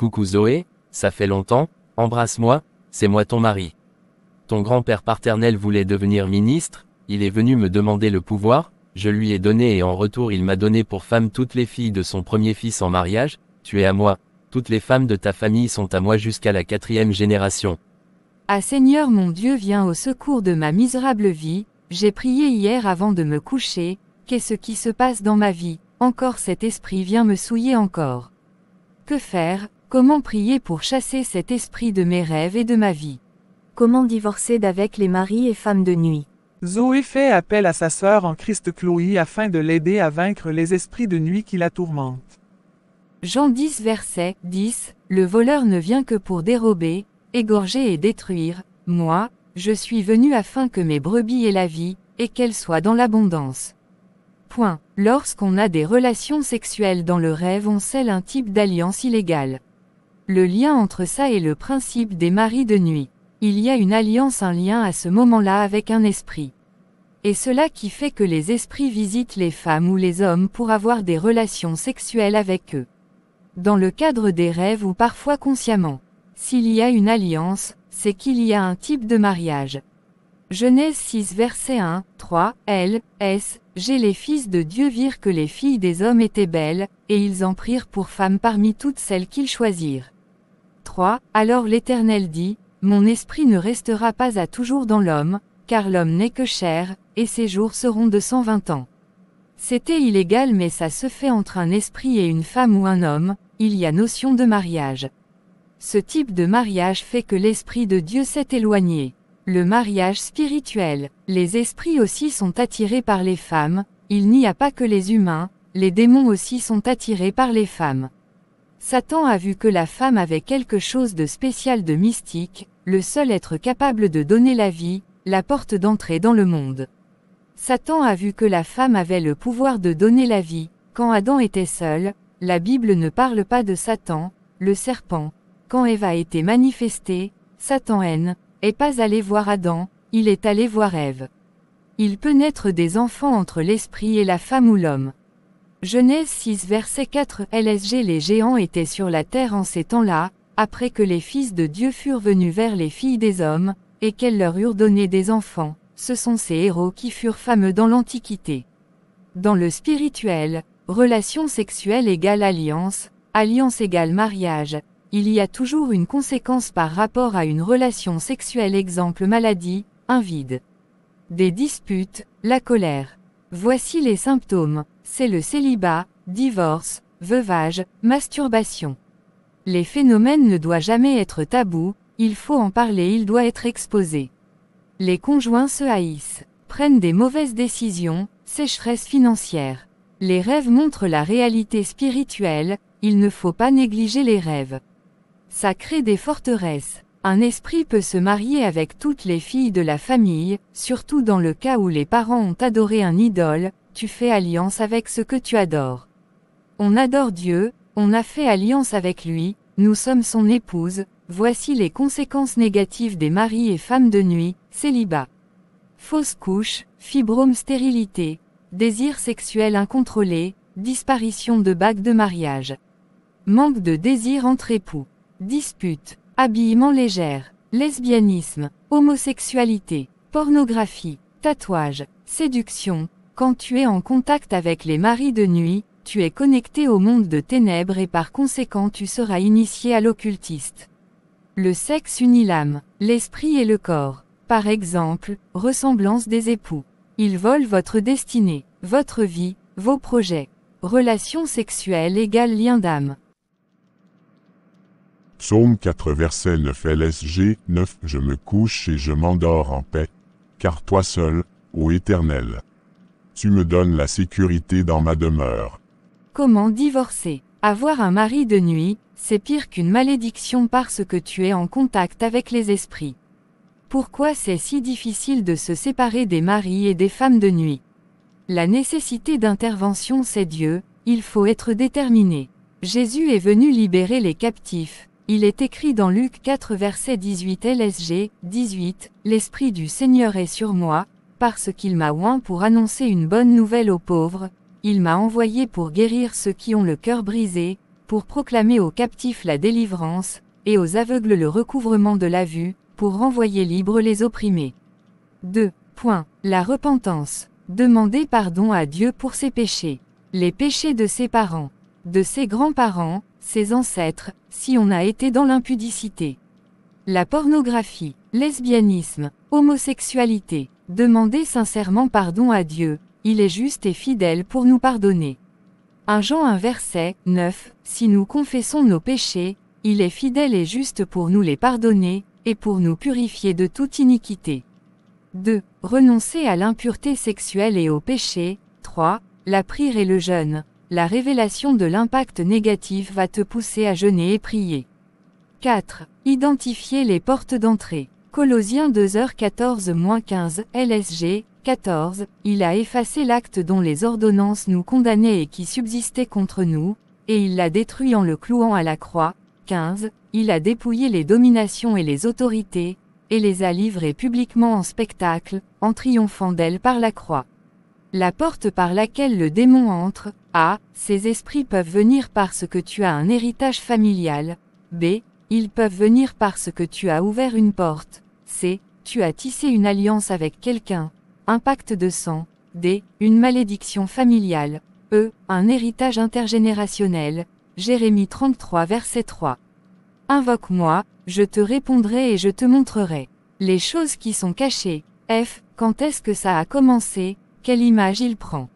Coucou Zoé, ça fait longtemps, embrasse-moi, c'est moi ton mari. Ton grand-père paternel voulait devenir ministre, il est venu me demander le pouvoir, je lui ai donné et en retour il m'a donné pour femme toutes les filles de son premier fils en mariage, tu es à moi, toutes les femmes de ta famille sont à moi jusqu'à la 4e génération. Ah Seigneur mon Dieu, viens au secours de ma misérable vie, j'ai prié hier avant de me coucher, qu'est-ce qui se passe dans ma vie, encore cet esprit vient me souiller encore. Que faire, comment prier pour chasser cet esprit de mes rêves et de ma vie? Comment divorcer d'avec les maris et femmes de nuit? Zoé fait appel à sa sœur en Christ Chloé afin de l'aider à vaincre les esprits de nuit qui la tourmentent. Jean 10 verset 10, le voleur ne vient que pour dérober, égorger et détruire, moi, je suis venu afin que mes brebis aient la vie, et qu'elles soient dans l'abondance. Point. Lorsqu'on a des relations sexuelles dans le rêve, on scelle un type d'alliance illégale. Le lien entre ça et le principe des maris de nuit. Il y a une alliance, un lien à ce moment-là avec un esprit. Et cela qui fait que les esprits visitent les femmes ou les hommes pour avoir des relations sexuelles avec eux. Dans le cadre des rêves ou parfois consciemment. S'il y a une alliance, c'est qu'il y a un type de mariage. Genèse 6 verset 1, 3, L, S, G. Les fils de Dieu virent que les filles des hommes étaient belles, et ils en prirent pour femmes parmi toutes celles qu'ils choisirent. 3. Alors l'Éternel dit, mon esprit ne restera pas à toujours dans l'homme, car l'homme n'est que chair, et ses jours seront de 120 ans. C'était illégal mais ça se fait entre un esprit et une femme ou un homme, il y a notion de mariage. Ce type de mariage fait que l'esprit de Dieu s'est éloigné. Le mariage spirituel. Les esprits aussi sont attirés par les femmes, il n'y a pas que les humains, les démons aussi sont attirés par les femmes. Satan a vu que la femme avait quelque chose de spécial, de mystique, le seul être capable de donner la vie, la porte d'entrée dans le monde. Satan a vu que la femme avait le pouvoir de donner la vie. Quand Adam était seul, la Bible ne parle pas de Satan, le serpent. Quand Ève a été manifestée, Satan n'est pas allé voir Adam, il est allé voir Ève. Il peut naître des enfants entre l'esprit et la femme ou l'homme. Genèse 6 verset 4 LSG. Les géants étaient sur la terre en ces temps-là, après que les fils de Dieu furent venus vers les filles des hommes, et qu'elles leur eurent donné des enfants. Ce sont ces héros qui furent fameux dans l'Antiquité. Dans le spirituel, relation sexuelle égale alliance, alliance égale mariage. Il y a toujours une conséquence par rapport à une relation sexuelle, exemple maladie, un vide. Des disputes, la colère. Voici les symptômes, c'est le célibat, divorce, veuvage, masturbation. Les phénomènes ne doivent jamais être tabous, il faut en parler, il doit être exposé. Les conjoints se haïssent, prennent des mauvaises décisions, sécheresse financière. Les rêves montrent la réalité spirituelle, il ne faut pas négliger les rêves. Ça crée des forteresses. Un esprit peut se marier avec toutes les filles de la famille, surtout dans le cas où les parents ont adoré un idole, tu fais alliance avec ce que tu adores. On adore Dieu, on a fait alliance avec lui, nous sommes son épouse, voici les conséquences négatives des maris et femmes de nuit, célibat. Fausse couche, fibrome, stérilité, désir sexuel incontrôlé, disparition de bague de mariage. Manque de désir entre époux. Dispute, habillement légère, lesbianisme, homosexualité, pornographie, tatouage, séduction. Quand tu es en contact avec les maris de nuit, tu es connecté au monde de ténèbres et par conséquent tu seras initié à l'occultiste. Le sexe unit l'âme, l'esprit et le corps. Par exemple, ressemblance des époux. Ils volent votre destinée, votre vie, vos projets. Relation sexuelle égale lien d'âme. Psaume 4 verset 9 LSG 9 Je me couche et je m'endors en paix, car toi seul, ô Éternel, tu me donnes la sécurité dans ma demeure. Comment divorcer? Avoir un mari de nuit, c'est pire qu'une malédiction parce que tu es en contact avec les esprits. Pourquoi c'est si difficile de se séparer des maris et des femmes de nuit? La nécessité d'intervention, c'est Dieu, il faut être déterminé. Jésus est venu libérer les captifs. Il est écrit dans Luc 4 verset 18 LSG 18, L'Esprit du Seigneur est sur moi, parce qu'il m'a oint pour annoncer une bonne nouvelle aux pauvres, il m'a envoyé pour guérir ceux qui ont le cœur brisé, pour proclamer aux captifs la délivrance, et aux aveugles le recouvrement de la vue, pour renvoyer libres les opprimés. 2. La repentance. Demander pardon à Dieu pour ses péchés. Les péchés de ses parents, de ses grands-parents, ses ancêtres, si on a été dans l'impudicité. La pornographie, lesbianisme, homosexualité. Demander sincèrement pardon à Dieu, il est juste et fidèle pour nous pardonner. 1 Jean 1 verset 9, si nous confessons nos péchés, il est fidèle et juste pour nous les pardonner, et pour nous purifier de toute iniquité. 2. Renoncer à l'impureté sexuelle et au péché. 3. La prière et le jeûne. La révélation de l'impact négatif va te pousser à jeûner et prier. 4. Identifier les portes d'entrée. Colossiens 2h14-15, LSG, 14, il a effacé l'acte dont les ordonnances nous condamnaient et qui subsistait contre nous, et il l'a détruit en le clouant à la croix. 15, il a dépouillé les dominations et les autorités, et les a livrées publiquement en spectacle, en triomphant d'elles par la croix. La porte par laquelle le démon entre. A. Ces esprits peuvent venir parce que tu as un héritage familial. B. Ils peuvent venir parce que tu as ouvert une porte. C. Tu as tissé une alliance avec quelqu'un. Un pacte de sang. D. Une malédiction familiale. E. Un héritage intergénérationnel. Jérémie 33 verset 3. Invoque-moi, je te répondrai et je te montrerai les choses qui sont cachées. F. Quand est-ce que ça a commencé? Quelle image il prend?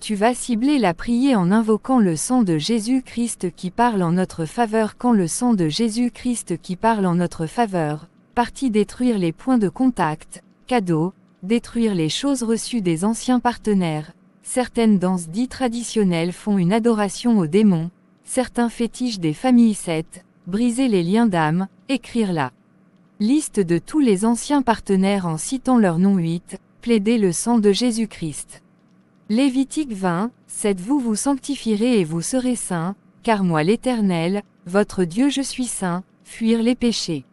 Tu vas cibler la prière en invoquant le sang de Jésus-Christ qui parle en notre faveur. Quand le sang de Jésus-Christ qui parle en notre faveur, partie détruire les points de contact, cadeaux, détruire les choses reçues des anciens partenaires. Certaines danses dites traditionnelles font une adoration aux démons, certains fétiches des familles 7, briser les liens d'âme, écrire la liste de tous les anciens partenaires en citant leur nom. 8, plaider le sang de Jésus-Christ. Lévitique 20, 7 Vous vous sanctifierez et vous serez saints, car moi l'Éternel, votre Dieu je suis saint, fuir les péchés.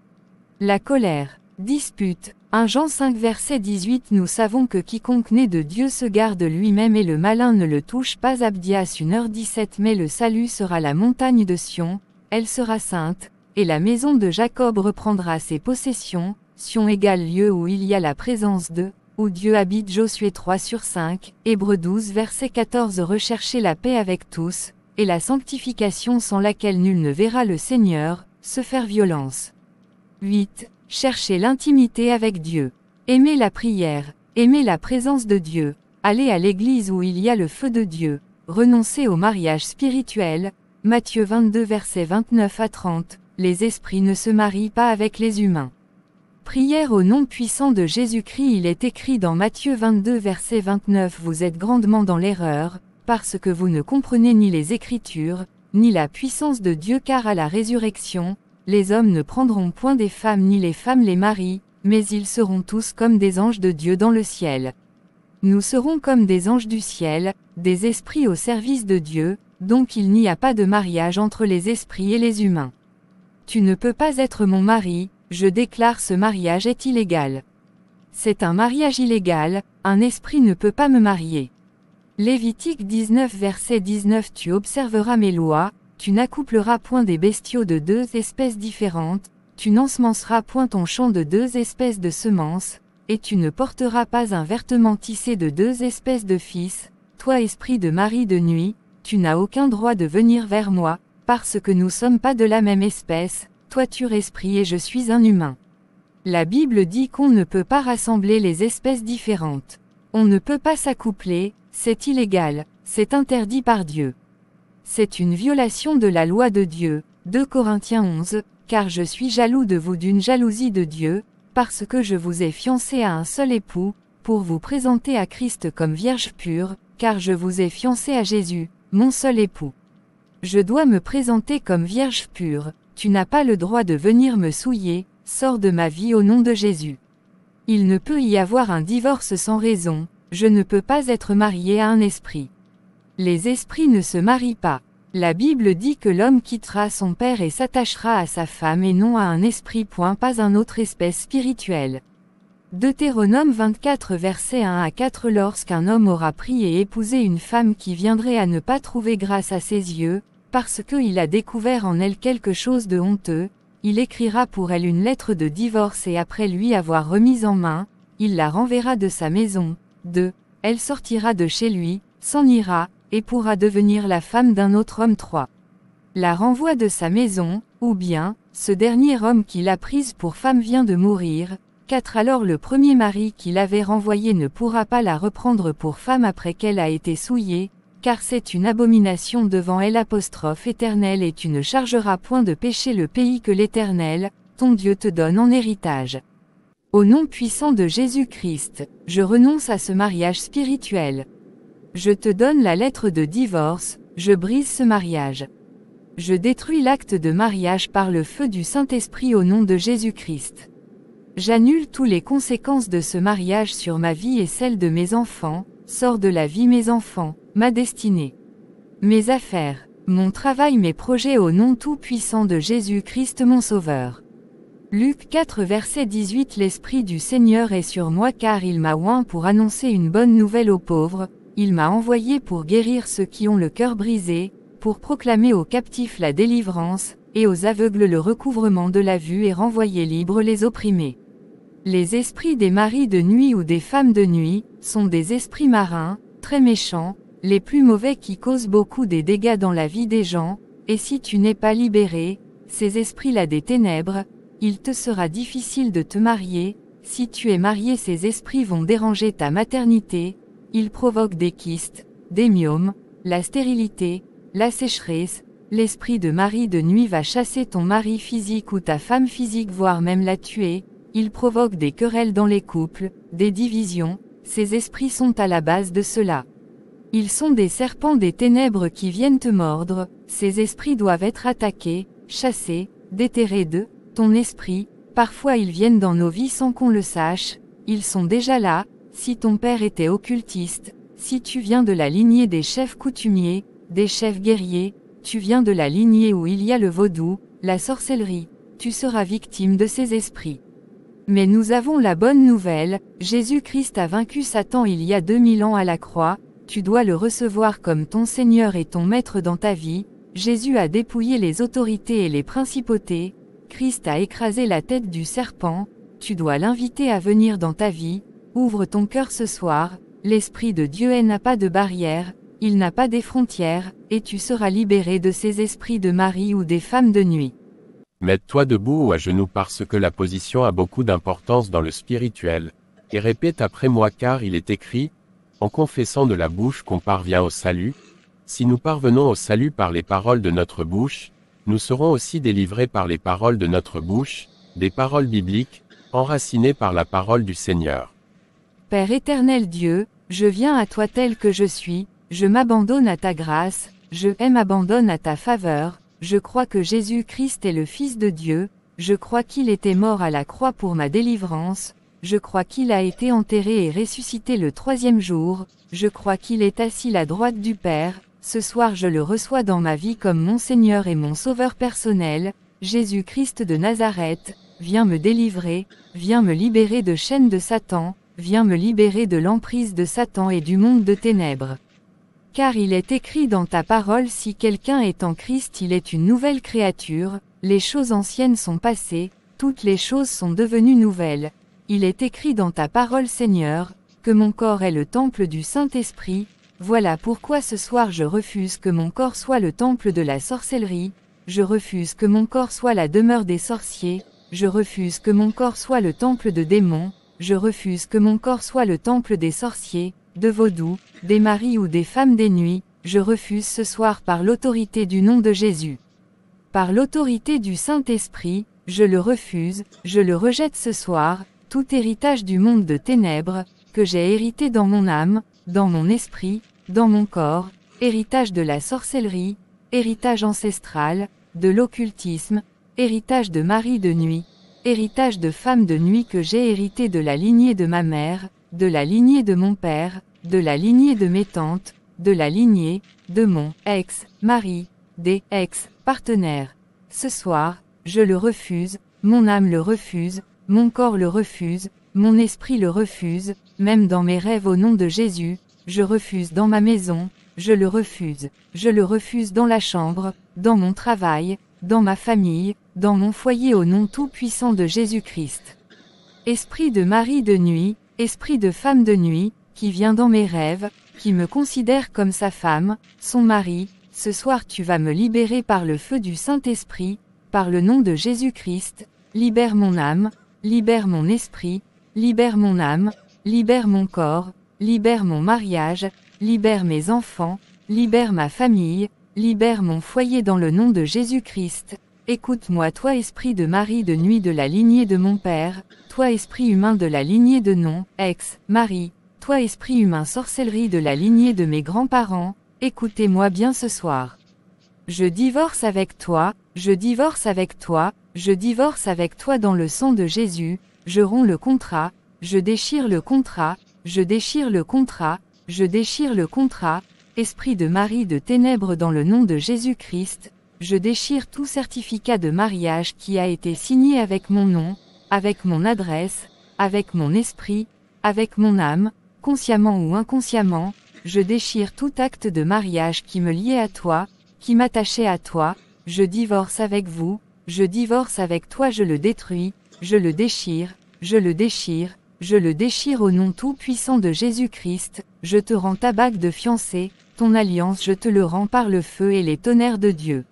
La colère, dispute, 1 Jean 5 verset 18 Nous savons que quiconque naît de Dieu se garde lui-même et le malin ne le touche pas. Abdias 1h17 Mais le salut sera la montagne de Sion, elle sera sainte, et la maison de Jacob reprendra ses possessions. Sion égale lieu où il y a la présence de, où Dieu habite. Josué 3/5, Hébreux 12 verset 14 Recherchez la paix avec tous, et la sanctification sans laquelle nul ne verra le Seigneur, se faire violence. 8. Cherchez l'intimité avec Dieu. Aimez la prière, aimez la présence de Dieu, allez à l'église où il y a le feu de Dieu, renoncez au mariage spirituel. Matthieu 22 versets 29 à 30, les esprits ne se marient pas avec les humains. Prière au nom puissant de Jésus-Christ. Il est écrit dans Matthieu 22 verset 29 Vous êtes grandement dans l'erreur, parce que vous ne comprenez ni les Écritures, ni la puissance de Dieu car à la résurrection, les hommes ne prendront point des femmes ni les femmes les maris, mais ils seront tous comme des anges de Dieu dans le ciel. Nous serons comme des anges du ciel, des esprits au service de Dieu, donc il n'y a pas de mariage entre les esprits et les humains. Tu ne peux pas être mon mari, je déclare ce mariage est illégal. C'est un mariage illégal, un esprit ne peut pas me marier. Lévitique 19 verset 19 Tu observeras mes lois, tu n'accoupleras point des bestiaux de deux espèces différentes, tu n'ensemenceras point ton champ de deux espèces de semences, et tu ne porteras pas un vêtement tissé de deux espèces de fils, toi esprit de mari de nuit, tu n'as aucun droit de venir vers moi, parce que nous sommes pas de la même espèce, toi tu es esprit et je suis un humain. La Bible dit qu'on ne peut pas rassembler les espèces différentes. On ne peut pas s'accoupler, c'est illégal, c'est interdit par Dieu. C'est une violation de la loi de Dieu, 2 Corinthiens 11, car je suis jaloux de vous d'une jalousie de Dieu, parce que je vous ai fiancé à un seul époux, pour vous présenter à Christ comme vierge pure, car je vous ai fiancé à Jésus, mon seul époux. Je dois me présenter comme vierge pure, tu n'as pas le droit de venir me souiller, sors de ma vie au nom de Jésus. Il ne peut y avoir un divorce sans raison, je ne peux pas être marié à un esprit. Les esprits ne se marient pas. La Bible dit que l'homme quittera son père et s'attachera à sa femme et non à un esprit. Pas un autre espèce spirituelle. Deutéronome 24 versets 1 à 4 Lorsqu'un homme aura pris et épousé une femme qui viendrait à ne pas trouver grâce à ses yeux, parce qu'il a découvert en elle quelque chose de honteux, il écrira pour elle une lettre de divorce et après lui avoir remise en main, il la renverra de sa maison. 2. Elle sortira de chez lui, s'en ira, et pourra devenir la femme d'un autre homme. 3. La renvoie de sa maison, ou bien, ce dernier homme qui l'a prise pour femme vient de mourir. 4. Alors le premier mari qui l'avait renvoyée ne pourra pas la reprendre pour femme après qu'elle a été souillée, car c'est une abomination devant elle. Éternel, et tu ne chargeras point de péché le pays que l'Éternel, ton Dieu te donne en héritage. Au nom puissant de Jésus-Christ, je renonce à ce mariage spirituel. Je te donne la lettre de divorce, je brise ce mariage. Je détruis l'acte de mariage par le feu du Saint-Esprit au nom de Jésus-Christ. J'annule toutes les conséquences de ce mariage sur ma vie et celle de mes enfants. Sors de la vie mes enfants, ma destinée, mes affaires, mon travail, mes projets au nom tout-puissant de Jésus-Christ mon Sauveur. Luc 4 verset 18. L'Esprit du Seigneur est sur moi car il m'a oint pour annoncer une bonne nouvelle aux pauvres, il m'a envoyé pour guérir ceux qui ont le cœur brisé, pour proclamer aux captifs la délivrance, et aux aveugles le recouvrement de la vue et renvoyer libres les opprimés. Les esprits des maris de nuit ou des femmes de nuit, sont des esprits marins, très méchants, les plus mauvais qui causent beaucoup des dégâts dans la vie des gens, et si tu n'es pas libéré, ces esprits-là des ténèbres, il te sera difficile de te marier, si tu es marié ces esprits vont déranger ta maternité, ils provoquent des kystes, des myomes, la stérilité, la sécheresse, l'esprit de mari de nuit va chasser ton mari physique ou ta femme physique voire même la tuer, il provoque des querelles dans les couples, des divisions, ces esprits sont à la base de cela. Ils sont des serpents des ténèbres qui viennent te mordre, ces esprits doivent être attaqués, chassés, déterrés de ton esprit, parfois ils viennent dans nos vies sans qu'on le sache, ils sont déjà là, si ton père était occultiste, si tu viens de la lignée des chefs coutumiers, des chefs guerriers, tu viens de la lignée où il y a le vaudou, la sorcellerie, tu seras victime de ces esprits. Mais nous avons la bonne nouvelle, Jésus-Christ a vaincu Satan il y a 2000 ans à la croix, tu dois le recevoir comme ton Seigneur et ton Maître dans ta vie, Jésus a dépouillé les autorités et les principautés, Christ a écrasé la tête du serpent, tu dois l'inviter à venir dans ta vie, ouvre ton cœur ce soir, l'Esprit de Dieu n'a pas de barrière, il n'a pas des frontières, et tu seras libéré de ces esprits de mari ou des femmes de nuit. Mets-toi debout ou à genoux parce que la position a beaucoup d'importance dans le spirituel, et répète après moi car il est écrit, en confessant de la bouche qu'on parvient au salut, si nous parvenons au salut par les paroles de notre bouche, nous serons aussi délivrés par les paroles de notre bouche, des paroles bibliques, enracinées par la parole du Seigneur. Père éternel Dieu, je viens à toi tel que je suis, je m'abandonne à ta grâce, je m'abandonne à ta faveur, je crois que Jésus-Christ est le Fils de Dieu, je crois qu'il était mort à la croix pour ma délivrance, je crois qu'il a été enterré et ressuscité le 3e jour, je crois qu'il est assis à la droite du Père, ce soir je le reçois dans ma vie comme mon Seigneur et mon Sauveur personnel, Jésus-Christ de Nazareth, viens me délivrer, viens me libérer de chaînes de Satan, viens me libérer de l'emprise de Satan et du monde de ténèbres. Car il est écrit dans ta parole si quelqu'un est en Christ il est une nouvelle créature, les choses anciennes sont passées, toutes les choses sont devenues nouvelles. Il est écrit dans ta parole Seigneur, que mon corps est le temple du Saint-Esprit, voilà pourquoi ce soir je refuse que mon corps soit le temple de la sorcellerie, je refuse que mon corps soit la demeure des sorciers, je refuse que mon corps soit le temple de démons, je refuse que mon corps soit le temple des sorciers, de vaudou, des maris ou des femmes des nuits, je refuse ce soir par l'autorité du nom de Jésus. Par l'autorité du Saint-Esprit, je le refuse, je le rejette ce soir, tout héritage du monde de ténèbres, que j'ai hérité dans mon âme, dans mon esprit, dans mon corps, héritage de la sorcellerie, héritage ancestral, de l'occultisme, héritage de mari de nuit, héritage de femme de nuit que j'ai hérité de la lignée de ma mère, de la lignée de mon père, de la lignée de mes tantes, de la lignée, de mon ex-mari, des ex-partenaires. Ce soir, je le refuse, mon âme le refuse, mon corps le refuse, mon esprit le refuse, même dans mes rêves au nom de Jésus, je refuse dans ma maison, je le refuse. Je le refuse dans la chambre, dans mon travail, dans ma famille, dans mon foyer au nom tout-puissant de Jésus-Christ. Esprit de mari de nuit, esprit de femme de nuit, qui vient dans mes rêves, qui me considère comme sa femme, son mari, ce soir tu vas me libérer par le feu du Saint-Esprit, par le nom de Jésus-Christ, libère mon âme, libère mon esprit, libère mon âme, libère mon corps, libère mon mariage, libère mes enfants, libère ma famille, libère mon foyer dans le nom de Jésus-Christ. Écoute-moi toi esprit de mari de nuit de la lignée de mon père, toi esprit humain de la lignée de non, ex-mari, toi esprit humain sorcellerie de la lignée de mes grands-parents, écoutez-moi bien ce soir. Je divorce avec toi, je divorce avec toi, je divorce avec toi dans le sang de Jésus, je romps le contrat, je déchire le contrat, je déchire le contrat, je déchire le contrat, esprit de mari de ténèbres dans le nom de Jésus-Christ, je déchire tout certificat de mariage qui a été signé avec mon nom, avec mon adresse, avec mon esprit, avec mon âme, consciemment ou inconsciemment, je déchire tout acte de mariage qui me liait à toi, qui m'attachait à toi, je divorce avec vous, je divorce avec toi, je le détruis, je le déchire, je le déchire, je le déchire au nom tout-puissant de Jésus-Christ, je te rends ta bague de fiancée, ton alliance je te le rends par le feu et les tonnerres de Dieu.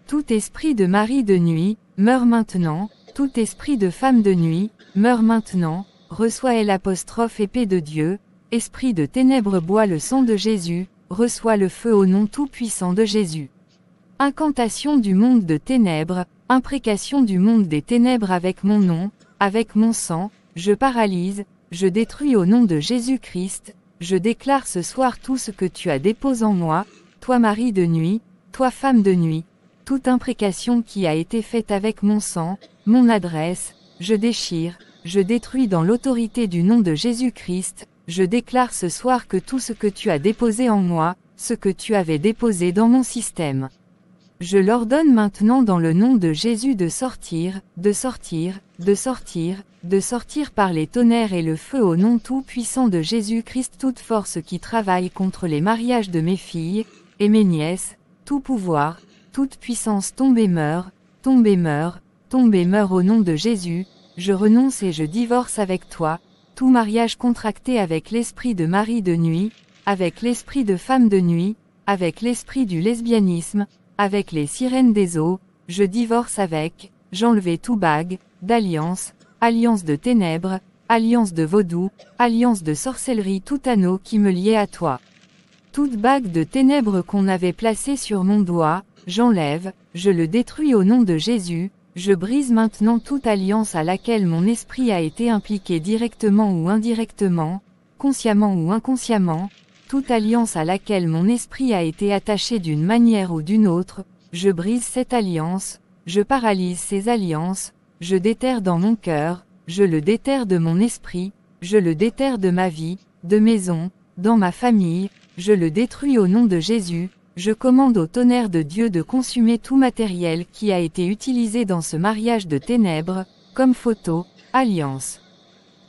Tout esprit de mari de nuit, meurt maintenant, tout esprit de femme de nuit, meurt maintenant, reçois l'apostrophe épée de Dieu, esprit de ténèbres bois le sang de Jésus, reçois le feu au nom tout-puissant de Jésus. Incantation du monde de ténèbres, imprécation du monde des ténèbres avec mon nom, avec mon sang, je paralyse, je détruis au nom de Jésus-Christ, je déclare ce soir tout ce que tu as déposé en moi, toi mari de nuit, toi femme de nuit, toute imprécation qui a été faite avec mon sang, mon adresse, je déchire, je détruis dans l'autorité du nom de Jésus-Christ, je déclare ce soir que tout ce que tu as déposé en moi, ce que tu avais déposé dans mon système. Je l'ordonne maintenant dans le nom de Jésus de sortir, de sortir, de sortir, de sortir par les tonnerres et le feu au nom tout-puissant de Jésus-Christ, toute force qui travaille contre les mariages de mes filles et mes nièces, tout pouvoir, toute puissance tombe et meurt, tombe et meurt, tombe et meurt au nom de Jésus, je renonce et je divorce avec toi, tout mariage contracté avec l'esprit de mari de nuit, avec l'esprit de femme de nuit, avec l'esprit du lesbianisme, avec les sirènes des eaux, je divorce avec, j'enlevais tout bague, d'alliance, alliance de ténèbres, alliance de vaudou, alliance de sorcellerie, tout anneau qui me liait à toi. Toute bague de ténèbres qu'on avait placée sur mon doigt, j'enlève, je le détruis au nom de Jésus, je brise maintenant toute alliance à laquelle mon esprit a été impliqué directement ou indirectement, consciemment ou inconsciemment, toute alliance à laquelle mon esprit a été attaché d'une manière ou d'une autre, je brise cette alliance, je paralyse ces alliances, je déterre dans mon cœur, je le déterre de mon esprit, je le déterre de ma vie, de maison, dans ma famille, je le détruis au nom de Jésus, je commande au tonnerre de Dieu de consumer tout matériel qui a été utilisé dans ce mariage de ténèbres, comme photo, alliance.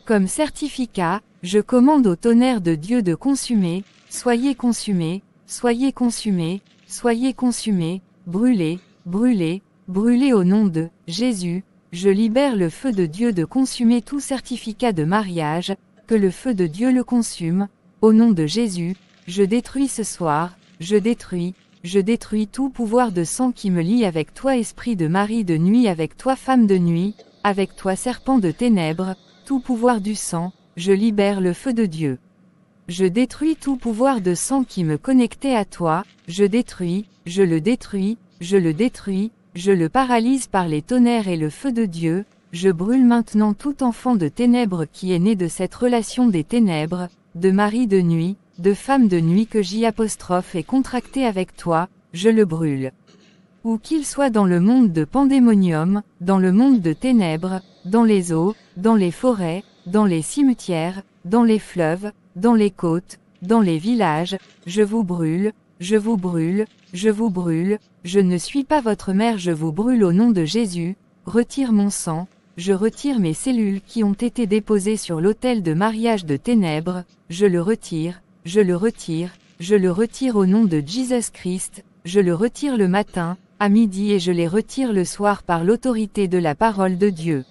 Comme certificat, je commande au tonnerre de Dieu de consumer, soyez consumés, soyez consumés, soyez consumés, brûlez, brûlez, brûlez au nom de Jésus, je libère le feu de Dieu de consumer tout certificat de mariage, que le feu de Dieu le consume, au nom de Jésus, je détruis ce soir, je détruis tout pouvoir de sang qui me lie avec toi esprit de mari de nuit, avec toi femme de nuit, avec toi serpent de ténèbres, tout pouvoir du sang, je libère le feu de Dieu. Je détruis tout pouvoir de sang qui me connectait à toi, je détruis, je le détruis, je le détruis, je le paralyse par les tonnerres et le feu de Dieu, je brûle maintenant tout enfant de ténèbres qui est né de cette relation des ténèbres, de mari de nuit, de femme de nuit que j'y apostrophe et contracté avec toi, je le brûle. Où qu'il soit dans le monde de pandémonium, dans le monde de ténèbres, dans les eaux, dans les forêts, dans les cimetières, dans les fleuves, dans les côtes, dans les villages, je vous brûle, je vous brûle, je vous brûle, je ne suis pas votre mère, je vous brûle au nom de Jésus, retire mon sang, je retire mes cellules qui ont été déposées sur l'autel de mariage de ténèbres, je le retire, je le retire, je le retire au nom de Jesus Christ, je le retire le matin, à midi et je les retire le soir par l'autorité de la parole de Dieu.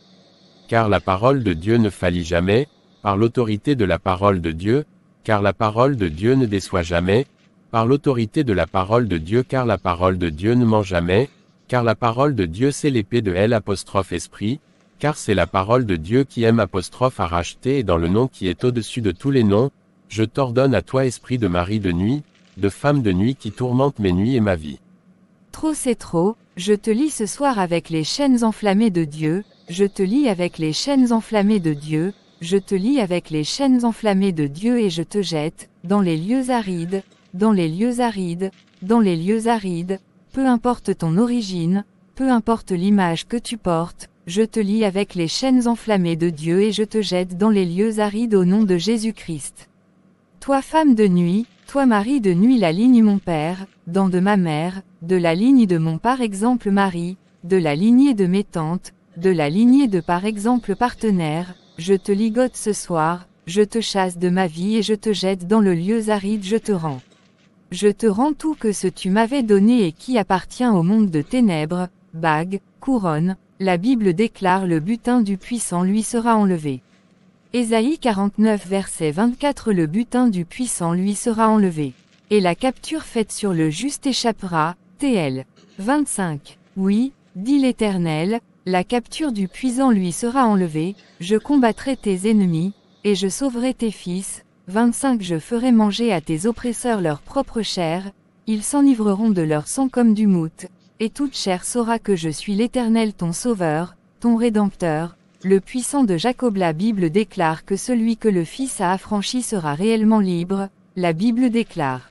Car la parole de Dieu ne faillit jamais, par l'autorité de la parole de Dieu, car la parole de Dieu ne déçoit jamais, par l'autorité de la parole de Dieu car la parole de Dieu ne ment jamais, car la parole de Dieu c'est l'épée de l'esprit, car c'est la parole de Dieu qui aime à racheter et dans le nom qui est au-dessus de tous les noms, je t'ordonne à toi esprit de mari de nuit, de femme de nuit qui tourmente mes nuits et ma vie. Trop c'est trop, je te lis ce soir avec les chaînes enflammées de Dieu, je te lis avec les chaînes enflammées de Dieu, je te lis avec les chaînes enflammées de Dieu et je te jette, dans les lieux arides, dans les lieux arides, dans les lieux arides, peu importe ton origine, peu importe l'image que tu portes, je te lis avec les chaînes enflammées de Dieu et je te jette dans les lieux arides au nom de Jésus-Christ. Toi femme de nuit, toi mari de nuit la ligne mon père, dans de ma mère, de la ligne de mon par exemple mari, de la lignée de mes tantes, de la lignée de par exemple partenaire, je te ligote ce soir, je te chasse de ma vie et je te jette dans le lieu aride je te rends. Je te rends tout que ce tu m'avais donné et qui appartient au monde de ténèbres, bague, couronne, la Bible déclare le butin du puissant lui sera enlevé. Ésaïe 49 verset 24 le butin du puissant lui sera enlevé. Et la capture faite sur le juste échappera, TL. 25. Oui, dit l'Éternel, la capture du puissant lui sera enlevée, je combattrai tes ennemis, et je sauverai tes fils. 25 Je ferai manger à tes oppresseurs leur propre chair, ils s'enivreront de leur sang comme du mout, et toute chair saura que je suis l'Éternel ton sauveur, ton rédempteur, le puissant de Jacob. La Bible déclare que celui que le Fils a affranchi sera réellement libre, la Bible déclare.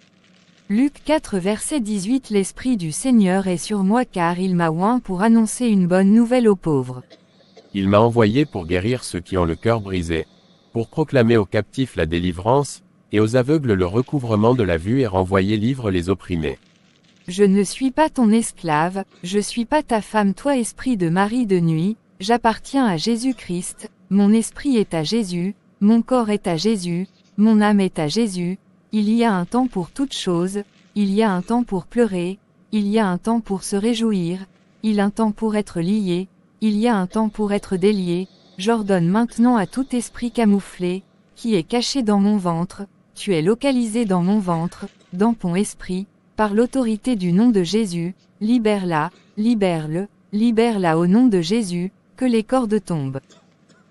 Luc 4 verset 18 L'Esprit du Seigneur est sur moi car il m'a oint pour annoncer une bonne nouvelle aux pauvres. Il m'a envoyé pour guérir ceux qui ont le cœur brisé, pour proclamer aux captifs la délivrance, et aux aveugles le recouvrement de la vue et renvoyer libres les opprimés. Je ne suis pas ton esclave, je suis pas ta femme toi esprit de mari de nuit, j'appartiens à Jésus-Christ, mon esprit est à Jésus, mon corps est à Jésus, mon âme est à Jésus, il y a un temps pour toutes choses, il y a un temps pour pleurer, il y a un temps pour se réjouir, il y a un temps pour être lié, il y a un temps pour être délié, j'ordonne maintenant à tout esprit camouflé, qui est caché dans mon ventre, tu es localisé dans mon ventre, dans ton esprit, par l'autorité du nom de Jésus, libère-la, libère-le, libère-la au nom de Jésus, que les cordes tombent.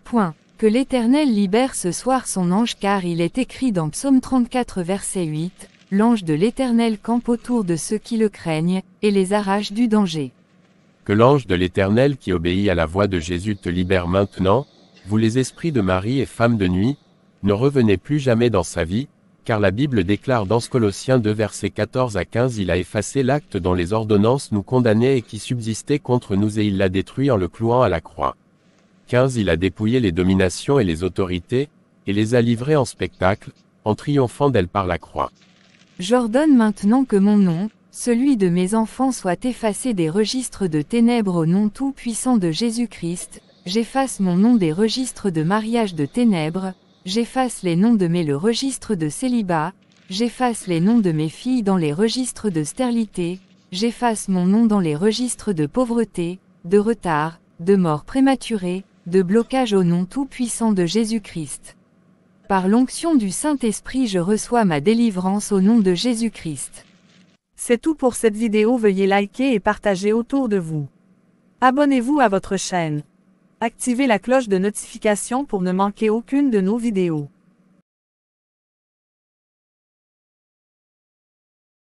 Point. Que l'Éternel libère ce soir son ange car il est écrit dans Psaume 34 verset 8, l'ange de l'Éternel campe autour de ceux qui le craignent, et les arrache du danger. Que l'ange de l'Éternel qui obéit à la voix de Jésus te libère maintenant, vous les esprits de mari et femmes de nuit, ne revenez plus jamais dans sa vie, car la Bible déclare dans Colossiens 2 versets 14 à 15 il a effacé l'acte dont les ordonnances nous condamnaient et qui subsistait contre nous et il l'a détruit en le clouant à la croix. 15 Il a dépouillé les dominations et les autorités, et les a livrées en spectacle, en triomphant d'elles par la croix. J'ordonne maintenant que mon nom, celui de mes enfants soit effacé des registres de ténèbres au nom tout-puissant de Jésus-Christ, j'efface mon nom des registres de mariage de ténèbres, j'efface les noms de le registre de célibat, j'efface les noms de mes filles dans les registres de stérilité, j'efface mon nom dans les registres de pauvreté, de retard, de mort prématurée, de blocage au nom tout-puissant de Jésus-Christ. Par l'onction du Saint-Esprit je reçois ma délivrance au nom de Jésus-Christ. C'est tout pour cette vidéo, veuillez liker et partager autour de vous. Abonnez-vous à votre chaîne. Activez la cloche de notification pour ne manquer aucune de nos vidéos.